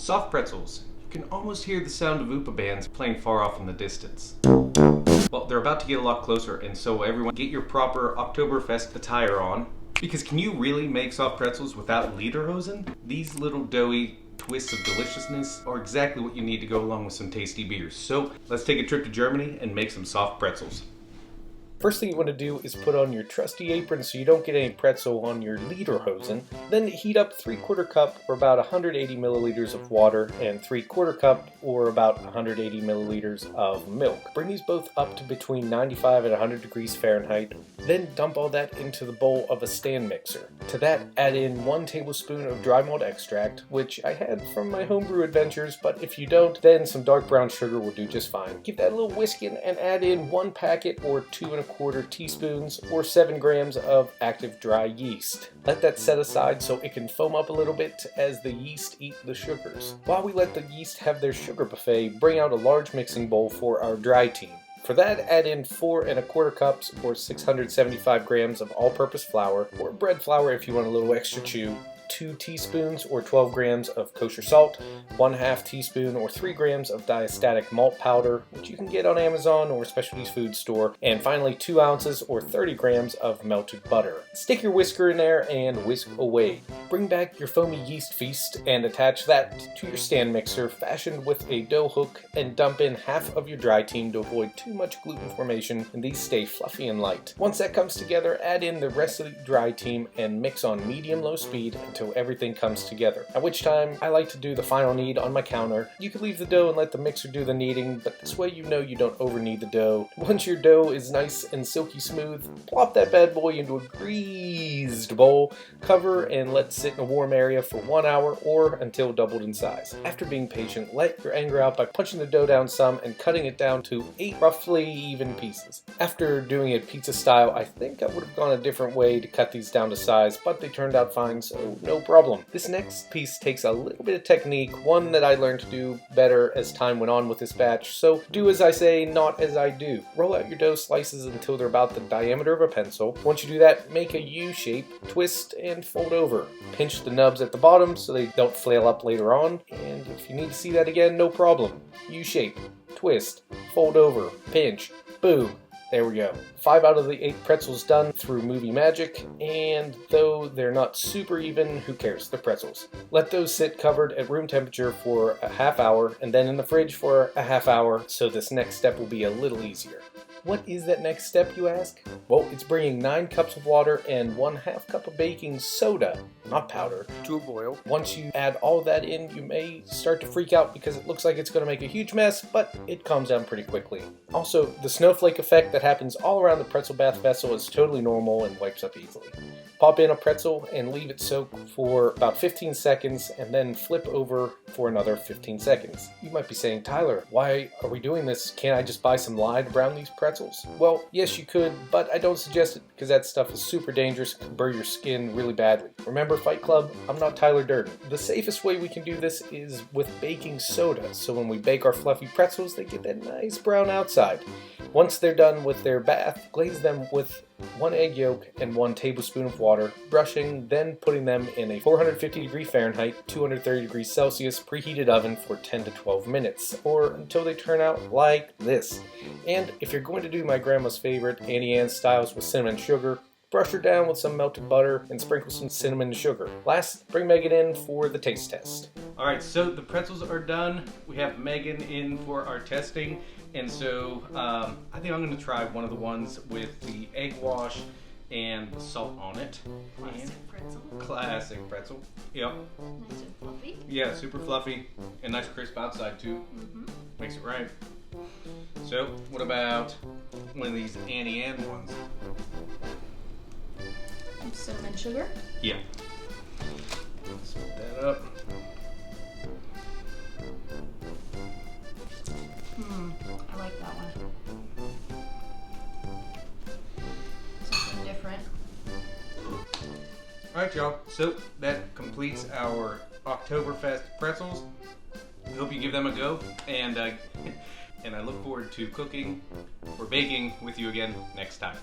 Soft pretzels. You can almost hear the sound of Oopa bands playing far off in the distance. Well, they're about to get a lot closer, and so everyone get your proper Oktoberfest attire on. Because can you really make soft pretzels without lederhosen? These little doughy twists of deliciousness are exactly what you need to go along with some tasty beers. So let's take a trip to Germany and make some soft pretzels. First thing you want to do is put on your trusty apron so you don't get any pretzel on your lederhosen. Then heat up 3/4 cup or about 180 milliliters of water and 3/4 cup or about 180 milliliters of milk. Bring these both up to between 95 and 100 degrees Fahrenheit. Then dump all that into the bowl of a stand mixer. To that, add in 1 tablespoon of dry malt extract, which I had from my homebrew adventures, but if you don't, then some dark brown sugar will do just fine. Give that a little whisking and add in 1 packet or 2 1/4 teaspoons or 7 grams of active dry yeast. Let that set aside so it can foam up a little bit as the yeast eat the sugars. While we let the yeast have their sugar buffet, bring out a large mixing bowl for our dry team. For that, add in 4 1/4 cups or 675 grams of all-purpose flour, or bread flour if you want a little extra chew, 2 teaspoons or 12 grams of kosher salt, 1/2 teaspoon or 3 grams of diastatic malt powder, which you can get on Amazon or Specialties Food Store, and finally 2 ounces or 30 grams of melted butter. Stick your whisker in there and whisk away. Bring back your foamy yeast feast and attach that to your stand mixer fashioned with a dough hook, and dump in half of your dry team to avoid too much gluten formation and these stay fluffy and light. Once that comes together, add in the rest of the dry team and mix on medium-low speed until everything comes together, at which time I like to do the final knead on my counter. You can leave the dough and let the mixer do the kneading, but this way you know you don't over knead the dough. Once your dough is nice and silky smooth, plop that bad boy into a greased bowl, cover and let it sit in a warm area for 1 hour or until doubled in size. After being patient, let your anger out by punching the dough down some and cutting it down to 8 roughly even pieces. After doing it pizza style, I think I would have gone a different way to cut these down to size, but they turned out fine, so no problem. This next piece takes a little bit of technique, one that I learned to do better as time went on with this batch, so do as I say, not as I do. Roll out your dough slices until they're about the diameter of a pencil. Once you do that, make a U shape, twist, and fold over. Pinch the nubs at the bottom so they don't flail up later on, and if you need to see that again, no problem. U shape, twist, fold over, pinch, boom. There we go. 5 out of the 8 pretzels done through movie magic, and though they're not super even, who cares? They're pretzels. Let those sit covered at room temperature for a half hour, and then in the fridge for a half hour, so this next step will be a little easier. What is that next step, you ask? Well, it's bringing 9 cups of water and 1/2 cup of baking soda, not powder, to a boil. Once you add all that in, you may start to freak out because it looks like it's going to make a huge mess, but it calms down pretty quickly. Also, the snowflake effect that happens all around the pretzel bath vessel is totally normal and wipes up easily. Pop in a pretzel and leave it soak for about 15 seconds and then flip over for another 15 seconds. You might be saying, Tyler, why are we doing this? Can't I just buy some lye to brown these pretzels? Well, yes you could, but I don't suggest it because that stuff is super dangerous and can burn your skin really badly. Remember Fight Club? I'm not Tyler Durden. The safest way we can do this is with baking soda, so when we bake our fluffy pretzels, they get that nice brown outside. Once they're done with their bath, glaze them with 1 egg yolk and 1 tablespoon of water, brushing, then putting them in a 450 degree Fahrenheit, 230 degrees Celsius preheated oven for 10 to 12 minutes, or until they turn out like this. And if you're going to do my grandma's favorite Auntie Anne styles with cinnamon and sugar, brush her down with some melted butter and sprinkle some cinnamon and sugar. Last, bring Megan in for the taste test. Alright, so the pretzels are done. We have Megan in for our testing. And so I think I'm going to try one of the ones with the egg wash and the salt on it. Classic pretzel. Classic pretzel. Yep. Nice and fluffy. Yeah, super fluffy and nice crisp outside too. Makes it right. So what about one of these Auntie Anne ones? Some cinnamon sugar. Yeah. Let's put that up. I like that one. Something different. Alright y'all, so that completes our Oktoberfest pretzels. I hope you give them a go, and I look forward to cooking or baking with you again next time.